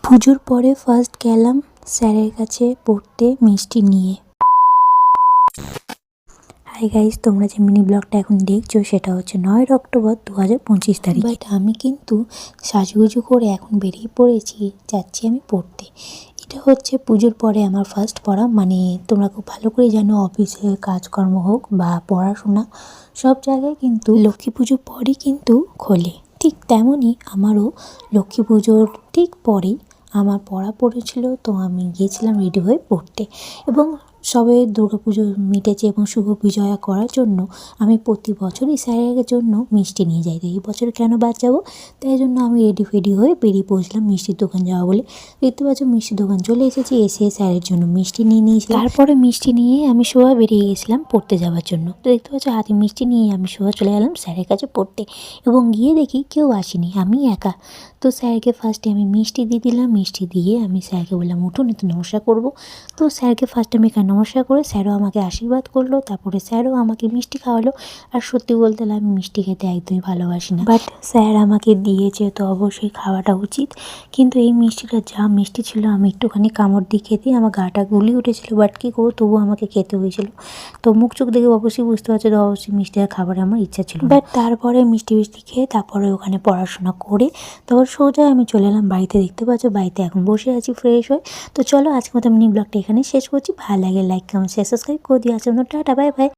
পুজোর পরে ফার্স্ট গেলাম স্যারের কাছে পড়তে মিষ্টি নিয়ে। হাই গাইস, তোমরা যে মিনি ব্লগটা এখন দেখছো সেটা হচ্ছে 9 অক্টোবর 2025 তারিখ। বাট আমি কিন্তু সাজুগুজু করে এখন বেরিয়ে পড়েছি, যাচ্ছি আমি পড়তে। এটা হচ্ছে পুজোর পরে আমার ফার্স্ট পড়া, মানে তোমরা খুব ভালো করে জানো অফিসে কাজকর্ম হোক বা পড়াশোনা সব জায়গায় কিন্তু লক্ষ্মী পুজোর পরই কিন্তু খোলে। ঠিক তেমনই আমারও লক্ষ্মী পুজোর ঠিক পরেই আমার পড়া পড়েছিল, তো আমি গিয়েছিলাম রেডি হয়ে পড়তে। এবং সবে দুর্গাপুজো মিটেছে এবং শুভ বিজয়া করার জন্য আমি প্রতি বছরই স্যারের জন্য মিষ্টি নিয়ে যাই। তো এই বছর কেন বাদ যাবো, তাই জন্য আমি রেডি হয়ে বেরিয়ে পৌঁছলাম মিষ্টির দোকান যাওয়া বলে। দেখতে পাচ্ছ মিষ্টির দোকান চলে এসেছি, এসে স্যারের জন্য মিষ্টি নিয়ে নিয়েছি। তারপরে মিষ্টি নিয়ে আমি সোজা বেরিয়ে গেছিলাম পড়তে যাওয়ার জন্য। তো দেখতে পাচ্ছ হাতে মিষ্টি নিয়ে আমি সোজা চলে গেলাম স্যারের কাছে পড়তে, এবং গিয়ে দেখি কেউ আসেনি, আমি একা। তো স্যারকে ফার্স্টে আমি মিষ্টি দিয়ে দিলাম, মিষ্টি দিয়ে আমি স্যারকে বললাম উঠুন একটু নমস্কার করবো। তো স্যারকে ফার্স্টে আমি নমস্কার করে স্যারও আমাকে আশীর্বাদ করলো, তারপরে স্যারও আমাকে মিষ্টি খাওয়ালো। আর সত্যি বলতে গেলে আমি মিষ্টি খেতে একদমই ভালোবাসি না, বাট স্যার আমাকে দিয়েছে তো অবশ্যই খাওয়াটা উচিত। কিন্তু এই মিষ্টিটা যা মিষ্টি ছিল, আমি একটুখানি কামড় দিয়ে খেতেই আমার গাটা গুলি উঠেছিল, বাট কী করবো তবুও আমাকে খেতে হয়েছিল। তো মুখ চোখ দেখে অবশ্যই বুঝতে পারছো, তো অবশ্যই মিষ্টিটা খাবারে আমার ইচ্ছা ছিল, বাট তারপরে মিষ্টি খেয়ে তারপরে ওখানে পড়াশোনা করে তারপর সোজা আমি চলে এলাম বাড়িতে। দেখতে পাচ্ছ বাড়িতে এখন বসে আছি ফ্রেশ হয়ে। তো চলো আজকে মতো মিনি ব্লগটা এখানে শেষ করছি। ভালো লাগে লাইক কমেন্ট শেয়ার সাবস্ক্রাইব করে দিয়ে আসুন। Tata, bye bye.